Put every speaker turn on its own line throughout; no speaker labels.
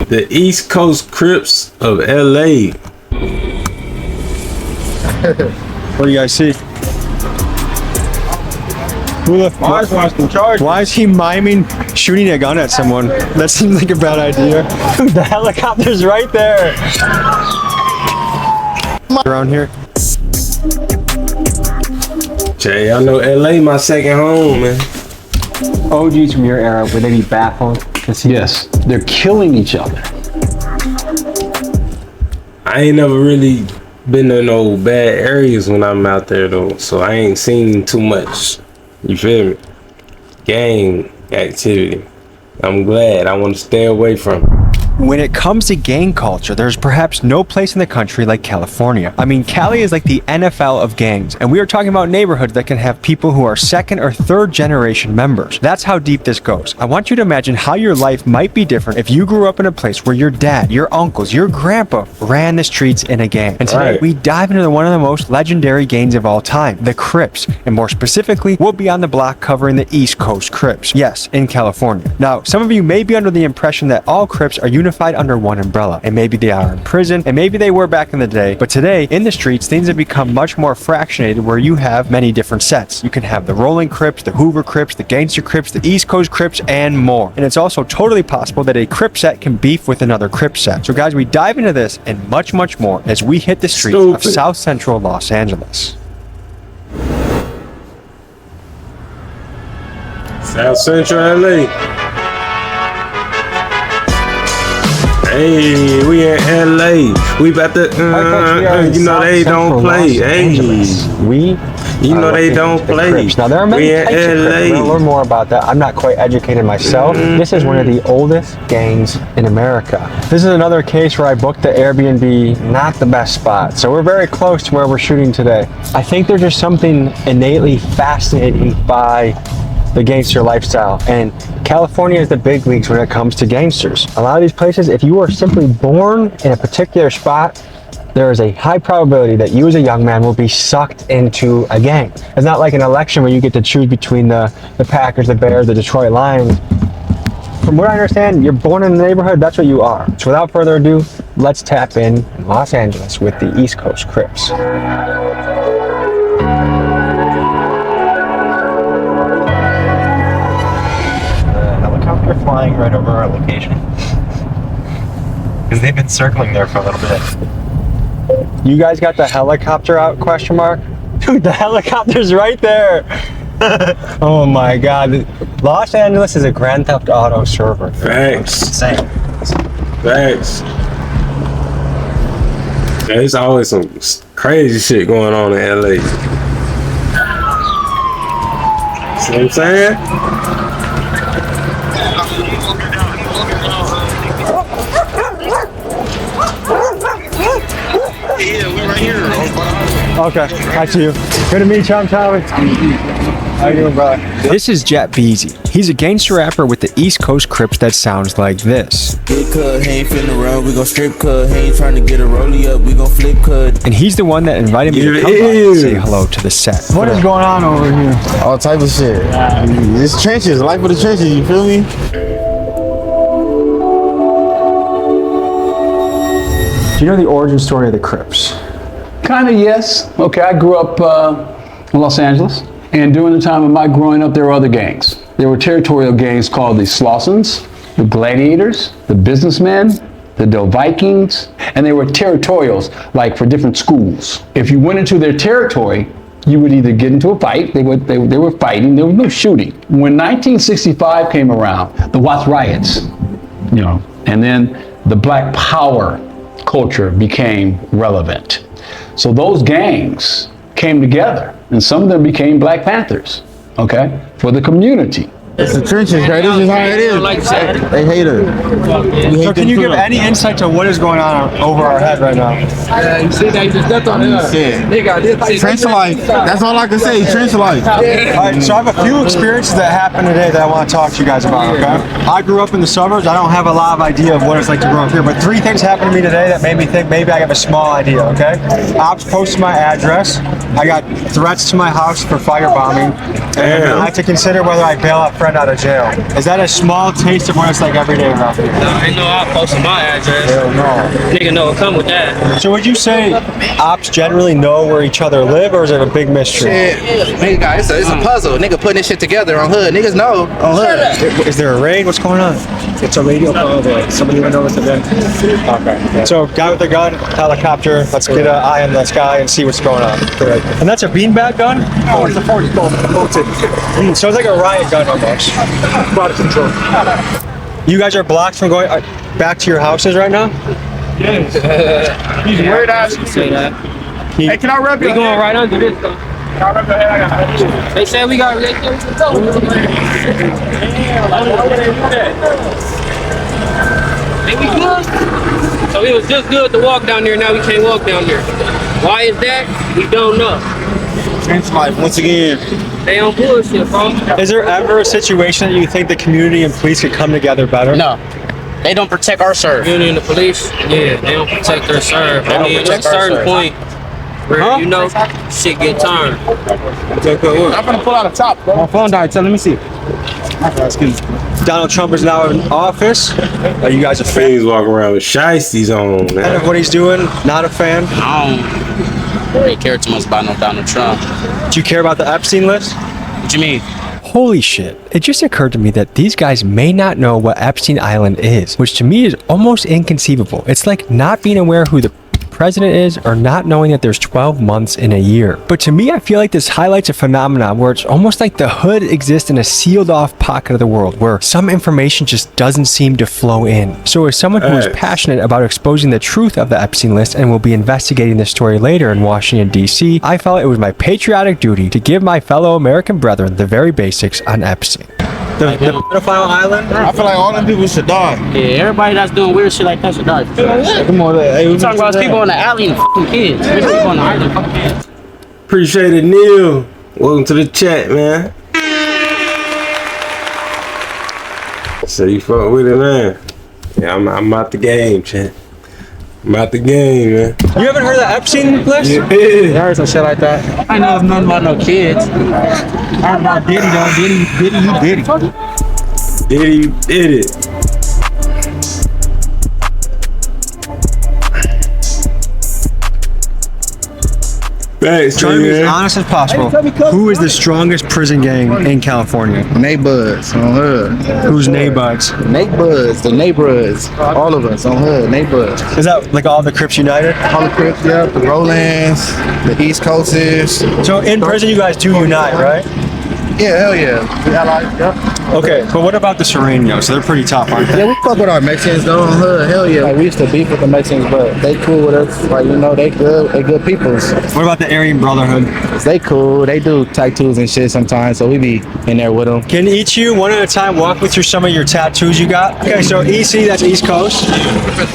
The East Coast Crips of LA.
What do you guys see? Why is he miming shooting a gun at someone? That seems like a bad idea. The helicopter's right there. Around here.
Jay, I know LA my second home, man.
OGs from your era, would they be baffled to see?
Yes, they're killing each other.
I ain't never really been in no bad areas when I'm out there though, so I ain't seen too much. You feel me? Gang activity. I'm glad. I want to stay away from it.
When it comes to gang culture, there's perhaps no place in the country like California. I mean, Cali is like the NFL of gangs, and we are talking about neighborhoods that can have people who are second or third generation members. That's how deep this goes. I want you to imagine how your life might be different if you grew up in a place where your dad, your uncles, your grandpa ran the streets in a gang. And today, we dive into one of the most legendary gangs of all time, the Crips. And more specifically, we'll be on the block covering the East Coast Crips. Yes, in California. Now, some of you may be under the impression that all Crips are unified under one umbrella, and maybe they are in prison, and maybe they were back in the day, but today in the streets things have become much more fractionated where you have many different sets. You can have the Rolling Crips, the Hoover Crips, the Gangster Crips, the East Coast Crips, and more. And it's also totally possible that a Crip set can beef with another Crip set. So guys, we dive into this and much more as we hit the streets of South Central Los Angeles.
South Central LA. Hey, we in LA. We about to, you know they don't play. Hey, you know they don't play.
Now there are many types of Crips. We'll learn more about that. I'm not quite educated myself. This is one of the oldest gangs in America. This is another case where I booked the Airbnb, not the best spot. So we're very close to where we're shooting today. I think there's just something innately fascinating by the gangster lifestyle, and California is the big leagues when it comes to gangsters. A lot of these places, if you are simply born in a particular spot, there is a high probability that you as a young man will be sucked into a gang. It's not like an election where you get to choose between the Packers, the Bears, the Detroit Lions. From what I understand, you're born in the neighborhood, that's what you are. So without further ado, let's tap in Los Angeles with the East Coast Crips.
They're flying right over our location because they've been circling there for a little bit.
You guys got the helicopter out, question mark? Dude, the helicopter's right there. Oh my god. Los Angeles is a Grand Theft Auto server.
Thanks.
Insane.
Thanks. There's always some crazy shit going on in LA. See what I'm saying?
Yeah, we're right here.
Okay, I see you. Good to meet you, I'm Tommy. How you doing, brother? This is Jet Beezy. He's a gangster rapper with the East Coast Crips that sounds like this.
Big cut, he ain't fitting around, we gon' strip cut. He ain't trying to get a rollie up, we gon' flip cut.
And he's the one that invited me to come by and say hello to the set. What is going on over here?
All type of shit. It's trenches, life of the trenches, you feel me?
Do you know the origin story of the Crips?
Kind of, yes. Okay, I grew up in Los Angeles, and during the time of my growing up, there were other gangs. There were territorial gangs called the Slossons, the Gladiators, the Businessmen, the Del Vikings, and they were territorials, like for different schools. If you went into their territory, you would either get into a fight, they were fighting, there was no shooting. When 1965 came around, the Watts riots, you know, and then the Black Power culture became relevant. So those gangs came together, and some of them became Black Panthers, okay, for the community.
It's the trenches, right? This is how it is. They hate her.
So can you give any insight to what is going on over our head right now?
Trench life. That's all I can say. Trench life.
All right, so I have a few experiences that happened today that I want to talk to you guys about, okay? I grew up in the suburbs. I don't have a lot of idea of what it's like to grow up here, but 3 things happened to me today that made me think maybe I have a small idea, okay? Ops posted my address. I got threats to my house for firebombing. And I had to consider whether I bail out friends friend out of jail. Is that a small taste of what it's like every day around here?
Nah, ain't no op posting my address.
Hell no.
Nigga know it come with that.
So would you say ops generally know where each other live, or is it a big mystery?
Nigga, guys, it's a puzzle. Nigga putting this shit together on hood. Niggas know on hood.
Is there a raid? What's going on?
It's a radio call that somebody went over to them.
Okay. So, guy with a gun, helicopter. Let's get an eye on this guy and see what's going on. Correct. And that's a beanbag gun?
Oh, it's a 40 bolted.
So it's like a riot gun almost.
Out of control.
You guys are blocked from going back to your houses right now?
Yes. He's weird ass.
Say that.
Hey, can I rub your
We going
head?
right under this though.
Can I rub your head? I got
They said we got Ain't we good? So it was just good to walk down there, now we can't walk down there. Why is that? We don't know.
Trench life once again.
They on bullshit, bro.
Is there ever a situation that you think the community and police could come together better?
No. They don't protect our serve.
Community and the police, yeah, they don't protect their serve. I mean, at a certain point where, you know, shit get turned.
I'm gonna pull out a top, bro.
My phone died, so let me see.
Donald Trump is now in office. Are you guys a fan
Things walking around with shiesties on, man.
of what he's doing? Not a fan?
I don't really care too much about no Donald Trump.
Do you care about the Epstein list?
What you mean?
Holy shit. It just occurred to me that these guys may not know what Epstein Island is, which to me is almost inconceivable. It's like not being aware who the president is or not knowing that there's 12 months in a year. But to me, I feel like this highlights a phenomenon where it's almost like the hood exists in a sealed off pocket of the world where some information just doesn't seem to flow in. So as someone who is passionate about exposing the truth of the Epstein list and will be investigating this story later in Washington, D.C., I felt it was my patriotic duty to give my fellow American brethren the very basics on Epstein. The pedophile island?
I feel like all them people should die.
Yeah, everybody that's doing weird shit like that should die.
Come on, hey,
You talking about people in the alley and fucking kids. There's people on the island fucking kids.
Appreciate it, Neil. Welcome to the chat, man. So you fuck with it, man. Yeah, I'm out the game, chat. I'm out the game, man.
You haven't heard of the Epstein list?
Yeah.
I heard some shit like that. I know nothing about no kids. I heard about Diddy though. Diddy, you Diddy.
Did it. Thanks,
Try to be as
man.
honest as possible. Who is the strongest prison gang in California?
Neighbors on hood.
Who's Neighbors?
Neighbors, the neighbors. All of us on hood, neighbors.
Is that like all the Crips United?
All the Crips, yeah, the Rollins, the East Coasters.
So in prison you guys do unite, right?
Yeah, hell yeah. The allies, yeah.
Okay, but what about the Serenios? So they're pretty tough, aren't they?
Yeah, we fuck with our Mexicans though on hood. Hell yeah. Like, we used to beef with the Mexicans, but they cool with us. Like, you know, they good peoples.
What about the Aryan Brotherhood?
They cool. They do tattoos and shit sometimes, so we be in there with them.
Can each you, one at a time, walk me through some of your tattoos you got? Okay, so EC, that's East Coast.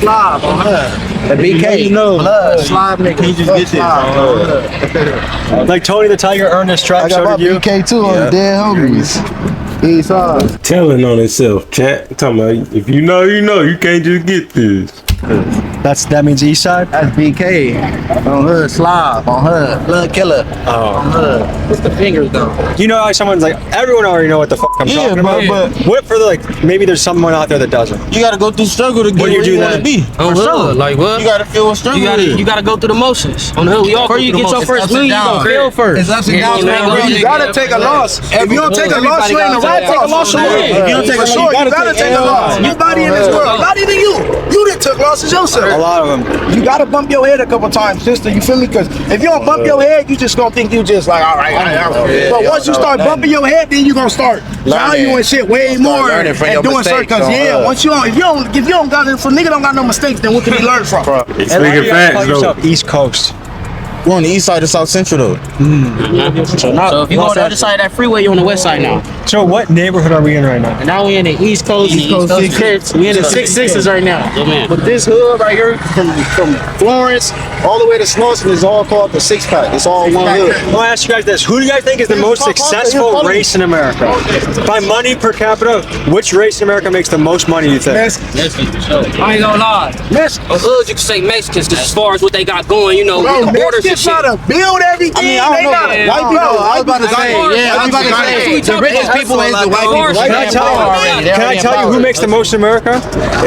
Slob on hood. The BK. Blood. Slob nigga. Can you just get this?
Like Tony the Tiger earned his stripes, so did you?
BK too on the dead homies. East side.
Telling on itself, chat. I'm talking about if you know, you know. You can't just get this.
That means East Side?
That's BK. On hood, slob. On hood. Blood killer.
Oh.
On hood.
What's the fingers though?
You know how someone's like, everyone already know what the fuck I'm talking about.
but
What for the, like, maybe there's someone out there that doesn't.
you gotta go through struggle to get
What do you
where
do
you wanna
then?
be.
On hood, like what?
You gotta feel what struggle is.
You gotta go through the motions. On the hood, we all
Before
go
you
through
get
the
your
motions.
first million, you gonna fail first.
It's ups and downs.
Yeah,
man.
you
You gotta take a loss.
If you don't take a loss, you ain't a right take a loss. If you don't take a loss, you gotta take a loss. Nobody in this world, not even you. You done took losses yourself.
A lot of them.
You gotta bump your head a couple times, sister. You feel me? Because if you don't bump your head, you just gonna think you just like, all right. But once you start bumping your head, then you gonna start valuing shit way more and
learning from your
doing certain.
mistakes,
Because once if you don't got if a nigga don't got no mistakes, then what can he learn from?
Speaking
Why do you guys
facts,
call
though.
yourself East Coast?
We're on the east side of South Central though.
So if you go on the other side of that freeway, you're on the west side now.
So what neighborhood are we in right now?
And now we in the East Coast.
East Coast
Six Crips. We in the 6-6s right now. Yeah, man.
But this hood right here, from Florence all the way to Slauson, is all called the Six Pack. It's all one hood.
I want to ask you guys this. Who do you guys think is the most successful race in America? By money per capita, which race in America makes the most money, you think?
I ain't gonna lie. On hood, you can say Mexicans, because as far as what they got going, you know,
Bro,
with the borders and
Mexicans
shit.
try to build everything.
I mean, I don't know.
They gotta,
White people, I was about to say,
Yeah,
I was about to say, the richest people is the white people.
Can I tell you who makes the most in America?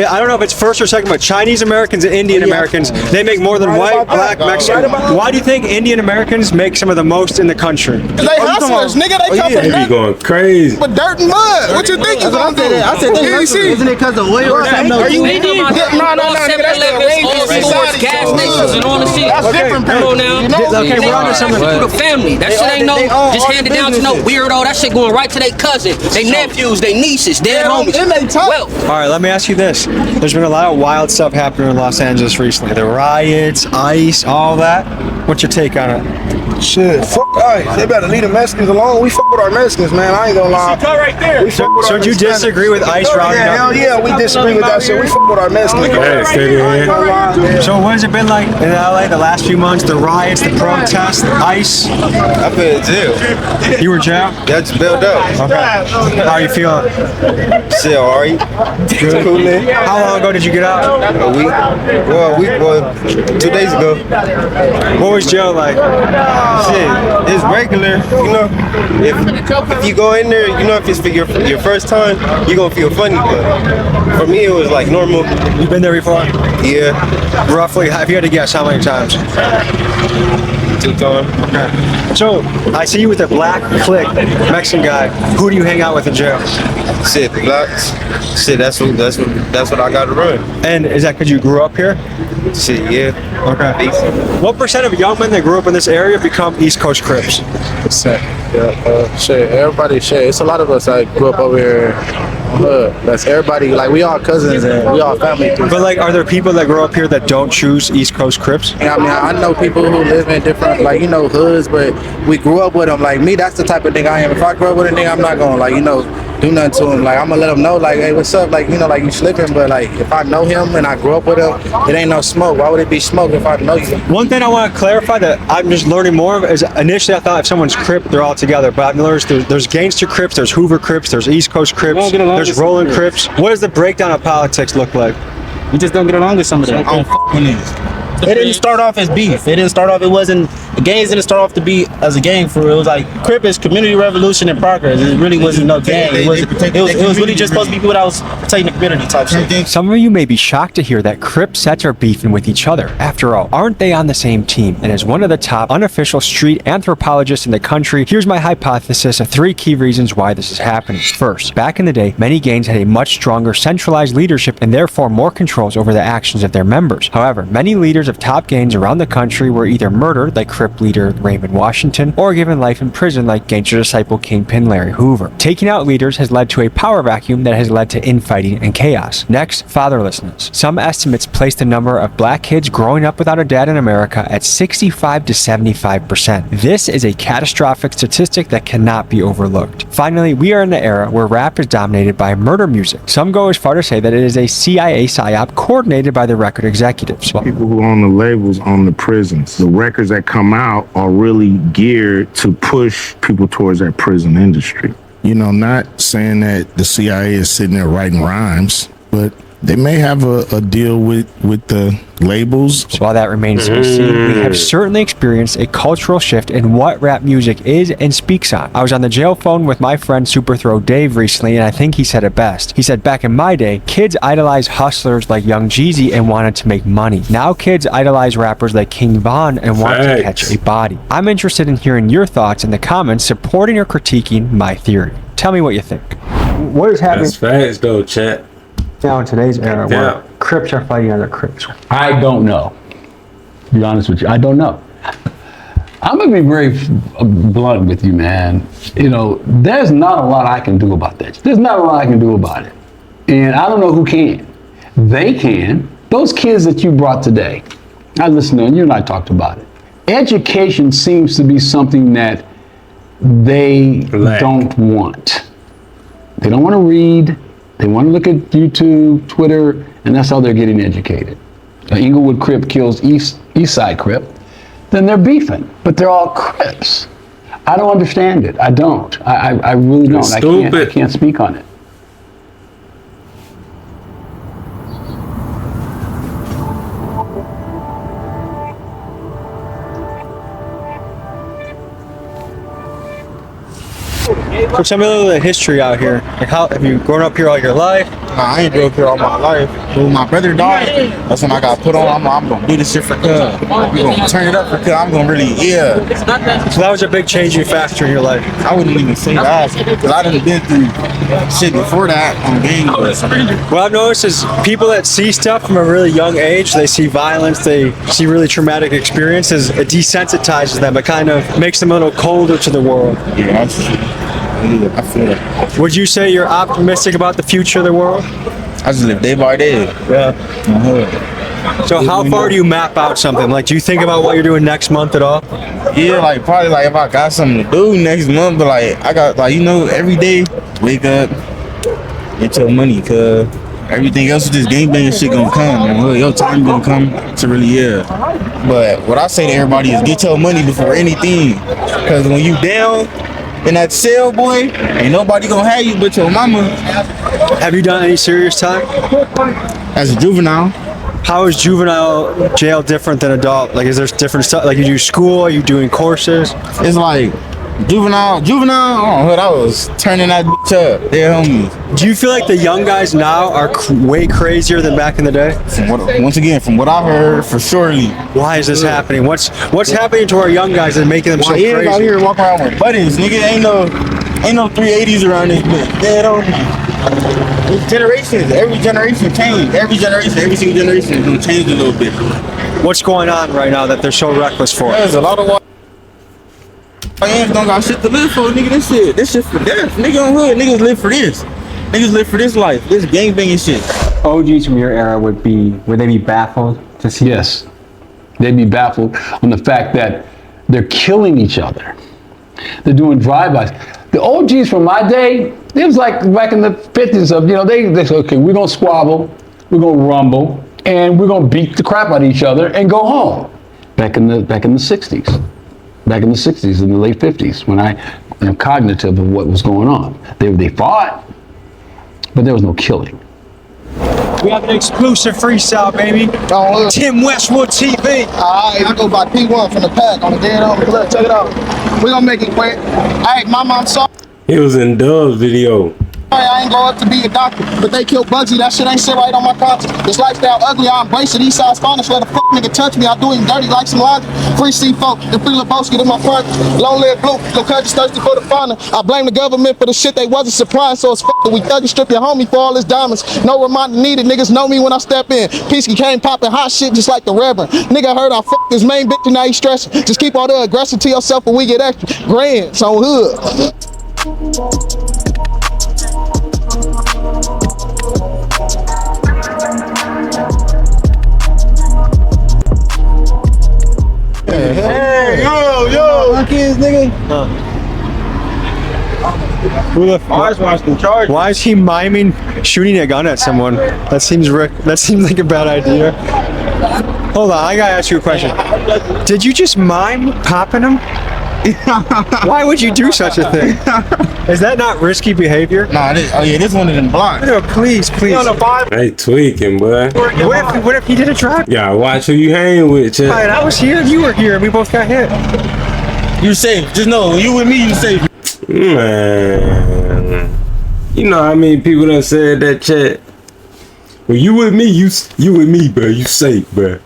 I don't know if it's first or second, but Chinese Americans and Indian Americans, they make more than white, black, Mexican. Why do you think Indian Americans make some of the most in the country?
They hustlers, nigga. They come from
They be going crazy.
but dirt and mud. What you think you gonna do?
I said they hustlers. Isn't it because of oil or something?
Are you?
They need
No, nigga. That's the
all stores, gas stations, and all the shit.
That's different.
Come on now.
Okay, we're on to something.
Through the family. That shit ain't no just handed down to no weirdo. That shit going right to their cousin, their nephews, their nieces, their homies. Well,
All right, let me ask you this. There's been a lot of wild stuff happening in Los Angeles recently. The riots, ICE, all that. What's your take on it?
Shit, fuck ICE. They better leave the Mexicans alone. We fuck with our Mexicans, man. I ain't gonna lie.
right there.
We fuck with
So
our
do you
Hispanics.
disagree with ICE rounding
Yeah, hell
up?
yeah, we disagree with that shit. We fuck with our Mexicans.
Yeah, steady,
I ain't gonna lie, man.
So what has it been like in LA the last few months? The riots, the protests, ICE?
I've been in jail.
You were in jail?
That's bailed out.
Okay. How are you feeling?
Shit, alright.
Good.
Coolin'.
How long ago did you get out?
A week. Well, 2 days ago.
What was jail like?
Shit, it's regular. You know, if you go in there, you know, if it's for your first time, you're gonna feel funny. But for me, it was like normal.
You've been there before?
Yeah.
Roughly, if you had to guess, how many times?
2 times.
Okay. So, I see you with a black clique Mexican guy. Who do you hang out with in jail?
Shit, the blacks. Shit, that's what I got to run.
And is that because you grew up here?
Shit, yeah.
Okay. What percent of young men that grew up in this area become East Coast Crips?
Shit, everybody, shit. It's a lot of us that grew up over here. That's everybody. Like we all cousins and we all family.
But like, are there people that grow up here that don't choose East Coast Crips?
Yeah, I mean, I know people who live in different, like, you know, hoods, but we grew up with them. Like me, that's the type of thing I am. If I grow up with a nigga, I'm not gonna, like, you know, do nothing to him. Like, I'm gonna let him know, like, hey, what's up? Like, you know, like, you slipping. But like, if I know him and I grew up with him, it ain't no smoke. Why would it be smoke if I know you?
One thing I want to clarify that I'm just learning more of is initially I thought if someone's Crip, they're all together. But I've noticed there's gangster Crips, there's Hoover Crips, there's East Coast Crips, there's Rolling Crips. What does the breakdown of politics look like?
We just don't get along with some of them. It didn't start off as beef. It wasn't, the gangs didn't start off to be as a gang for real. It was like, Crip is community revolution and progress. It really wasn't no gang. It was really just supposed to be people that was protecting the community type shit.
Some of you may be shocked to hear that Crip sets are beefing with each other. After all, aren't they on the same team? And as one of the top unofficial street anthropologists in the country, here's my hypothesis of 3 key reasons why this is happening. First, back in the day, many gangs had a much stronger centralized leadership and therefore more controls over the actions of their members. However, many leaders of top gangs around the country were either murdered, like Crip leader Raymond Washington, or given life in prison, like gangster disciple Kingpin Larry Hoover. Taking out leaders has led to a power vacuum that has led to infighting and chaos. Next, fatherlessness. Some estimates place the number of black kids growing up without a dad in America at 65 to 75%. This is a catastrophic statistic that cannot be overlooked. Finally, we are in an era where rap is dominated by murder music. Some go as far to say that it is a CIA psyop coordinated by the record executives.
People who own the labels own the prisons. The records that come out are really geared to push people towards that prison industry. You know, not saying that the CIA is sitting there writing rhymes, but they may have a deal with the labels.
So while that remains to be seen, we have certainly experienced a cultural shift in what rap music is and speaks on. I was on the jail phone with my friend Superthrow Dave recently, and I think he said it best. He said, back in my day, kids idolized hustlers like Young Jeezy and wanted to make money. Now kids idolize rappers like King Von and want to catch a body. I'm interested in hearing your thoughts in the comments supporting or critiquing my theory. Tell me what you think. What is happening?
That's facts though, chat.
Now in today's era where Crips are fighting other Crips?
I don't know. To be honest with you, I don't know. I'm gonna be very blunt with you, man. You know, there's not a lot I can do about that. There's not a lot I can do about it. And I don't know who can. They can. Those kids that you brought today, I listened to them, you and I talked about it. Education seems to be something that they don't want. They don't want to read. They want to look at YouTube, Twitter, and that's how they're getting educated. Inglewood Crip kills East Side Crip, then they're beefing, but they're all Crips. I don't understand it. I don't. I really don't. I can't speak on it.
So tell me a little bit of history out here. Like, how have you grown up here all your life?
Nah, I ain't grew up here all my life. When my brother died, that's when I got put on. I'm gonna do this shit for cuz. We gonna turn it up for cuz. I'm gonna really,
So that was a big changing factor in your life.
I wouldn't even say that because I done been through shit before that on game.
What I've noticed is people that see stuff from a really young age, they see violence, they see really traumatic experiences, it desensitizes them. It kind of makes them a little colder to the world.
Yeah, that's true. I feel it.
Would you say you're optimistic about the future of the world?
I just live day by day.
Yeah. So how far do you map out something? Like, do you think about what you're doing next month at all?
Yeah, like probably like if I got something to do next month, but like I got like every day wake up, get your money, cuz everything else with this gangbanging shit gonna come, man. Your time gonna come to really But what I say to everybody is get your money before anything, cause when you down in that cell, boy, ain't nobody gonna have you but your mama.
Have you done any serious time?
As a juvenile.
How is juvenile jail different than adult? Like, is there different stuff? Like, you do school? Are you doing courses?
It's like juvenile. Oh, I was turning that bitch up. They're homies.
Do you feel like the young guys now are way crazier than back in the day?
Once again, from what I heard, for surely.
Why is this happening? What's happening to our young guys that making them so crazy?
Out here walking around with buttons, nigga. Ain't no 380s around this bitch. Dead on me. It's generations. Every generation change. Every single generation is gonna change a little bit.
What's going on right now that they're so reckless for?
There's a lot of YNs don't got shit to live for, nigga. This shit for death. Nigga on hood, niggas live for this. Niggas live for this life. This gangbanging shit.
OGs from your era would they be baffled to see? Yes, they'd be baffled on the fact that they're killing each other. They're doing drive-bys. The OGs from my day, it was like back in the 50s of, they say, okay, we're gonna squabble, we're gonna rumble, and we're gonna beat the crap out of each other and go home. Back in the 60s. Back in the 60s and the late 50s, when I am cognitive of what was going on. They fought, but there was no killing.
We have an exclusive freestyle, baby. Tim Westwood TV.
Alright, I go by P1 from the pack on the dead on. Look, check it out. We gonna make it quick. Hey, mama, I'm sorry.
He was in Dove's video.
I ain't go up to be a doctor, but they killed Bugsy. That shit ain't sit right on my conscience. This lifestyle ugly, I embrace it. Eastside's finest. Let a fuck nigga touch me. I do him dirty like some logic. Free C4 and free Lebowski to my front. Long live blue. No country's thirsty for the fauna. I blame the government for the shit they wasn't supplying, so it's fucking. We thug and strip your homie for all his diamonds. No reminder needed. Niggas know me when I step in. Peasky came popping hot shit just like the Reverend. Nigga heard I fucked his main bitch and now he stressing. Just keep all the aggression to yourself when we get extra. Grands on hood.
Hey, yo, kids, nigga.
Who the fuck? Why is he miming shooting a gun at someone? That seems like a bad idea. Hold on, I gotta ask you a question. Did you just mime popping him? Why would you do such a thing? Is that not risky behavior?
Nah, this one of them blocks.
No, please.
Hey, tweaking, boy.
What if he did a drive?
Yeah, watch who you hang with, Chad.
Alright, I was here, you were here, and we both got hit.
You safe. Just know, when you with me, you safe.
Man, you know how many people done said that, Chad? Well, you with me, you with me, bro. You safe, bro.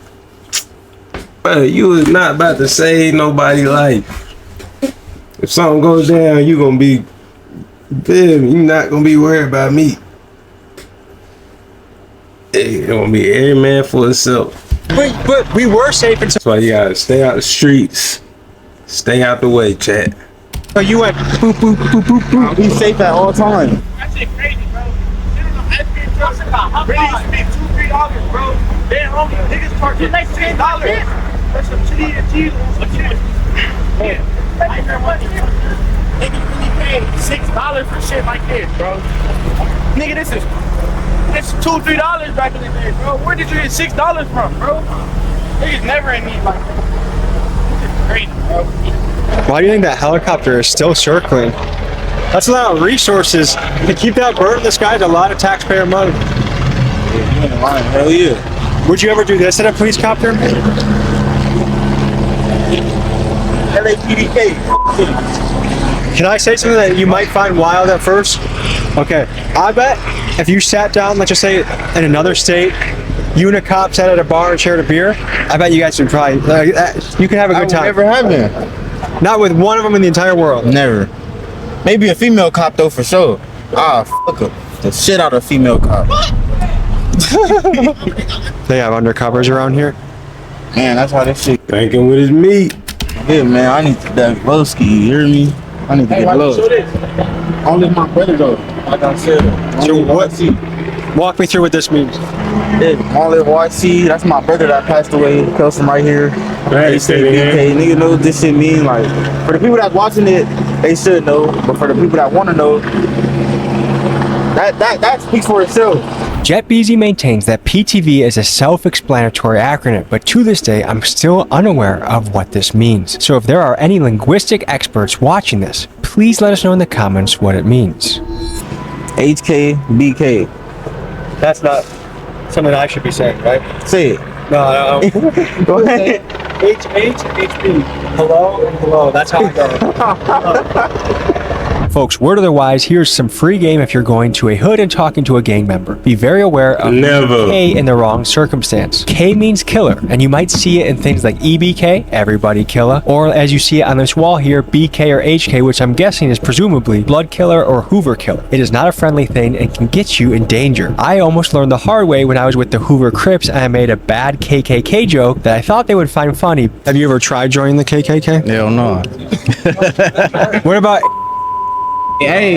Bro, you is not about to save nobody's life. If something goes down, you gonna be, you're not gonna be worried about me. It's gonna be every man for himself.
But we were safe.
That's why you gotta stay out the streets. Stay out the way, chat.
So you went boop, boop, boop, boop, boop.
Be safe at all times.
That shit crazy, bro. Really used to be $2-3, bro. They homie niggas charging $10. That's some chili and cheese. Yeah. Niggas really paid $6 for shit like this, bro. Nigga, this is $2-3 back in the day, bro. Where did you get $6 from, bro? Niggas never in need like that. This is crazy, bro.
Why do you think that helicopter is still circling? That's a lot of resources. To keep that bird in the sky is a lot of taxpayer money.
Hell yeah.
Would you ever do this in a police copter?
LAPDK.
Can I say something that you might find wild at first? Okay, I bet if you sat down, let's just say in another state, you and a cop sat at a bar and shared a beer, I bet you guys would probably, you could have a good time.
Never have been.
Not with one of them in the entire world.
Never. Maybe a female cop though, for sure. Fuck the shit out of a female cop.
They have undercovers around here.
Man, that's how this shit.
Thinking with his meat.
Yeah, man, I need that Broski, you hear me? I need to get low. Only my brother though, like I said.
So what? Walk me through what this means.
Yeah, Olive YC, that's my brother that passed away. Tells him right here.
Right,
BK, nigga know what this shit mean. Like, for the people that's watching it, they should know. But for the people that want to know, that speaks for itself.
JetBeezy maintains that PTV is a self-explanatory acronym, but to this day, I'm still unaware of what this means. So if there are any linguistic experts watching this, please let us know in the comments what it means.
HKBK.
That's not something I should be saying, right?
Say it.
No.
Go ahead.
HB. Hello and hello. That's how I go. Folks, word otherwise, here's some free game if you're going to a hood and talking to a gang member. Be very aware of K in the wrong circumstance. K means killer, and you might see it in things like EBK, everybody killer, or as you see it on this wall here, BK or HK, which I'm guessing is presumably blood killer or Hoover killer. It is not a friendly thing and can get you in danger. I almost learned the hard way when I was with the Hoover Crips and I made a bad KKK joke that I thought they would find funny. Have you ever tried joining the KKK?
Hell no.
What about... Hey.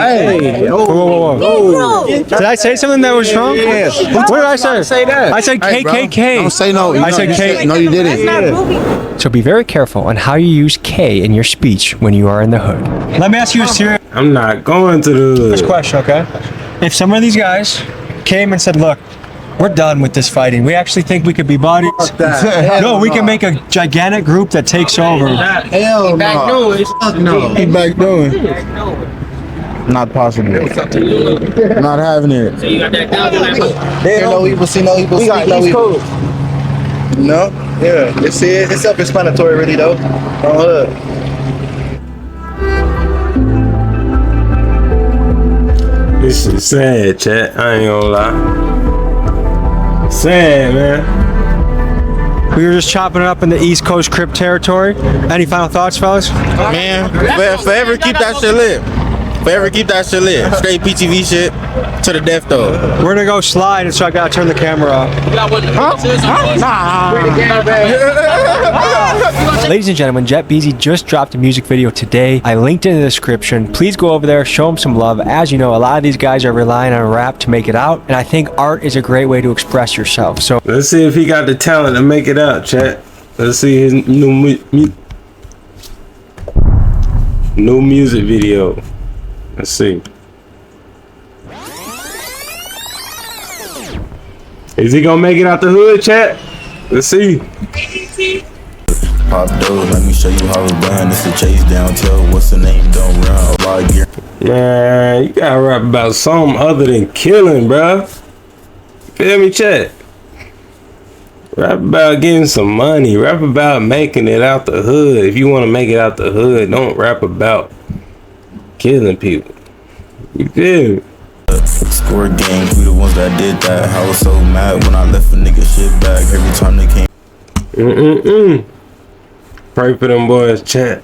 Whoa. Did I say something that was wrong?
Yes.
What did I say? I said KKK.
Don't say no.
I said K.
No, you didn't.
So be very careful on how you use K in your speech when you are in the hood. Let me ask you a serious
I'm not going to the hood.
question, okay? If some of these guys came and said, look, we're done with this fighting. We actually think we could be buddies. No, we can make a gigantic group that takes over.
Hell no. He back doing. Not possible. Not having it.
So you got that down there.
They no evil, see no evil. We got no evil. No, yeah. It's self-explanatory, really though. Don't hood.
This is sad, chat. I ain't gonna lie. Sad, man.
We were just chopping it up in the East Coast Crip territory. Any final thoughts, fellas?
Man, forever keep that shit lit. Forever keep that shit lit. Straight PTV shit to the death though.
We're gonna go slide, so I gotta turn the camera off. Ladies and gentlemen, JetBeezy just dropped a music video today. I linked it in the description. Please go over there, show him some love. As you know, a lot of these guys are relying on rap to make it out, and I think art is a great way to express yourself. So
let's see if he got the talent to make it out, chat. Let's see his new music video. Let's see. Is he gonna make it out the hood, chat? Let's see.
Pop dough, let me show you how it's done. It's a chase down, tell what's the name, don't run. A lot of gear.
Man, you gotta rap about something other than killing, bruh. Feel me, chat? Rap about getting some money. Rap about making it out the hood. If you wanna make it out the hood, don't rap about killing people. You feel me?
Score games, we the ones that did that. I was so mad when I left a nigga shit back every time they came.
Pray for them boys, chat.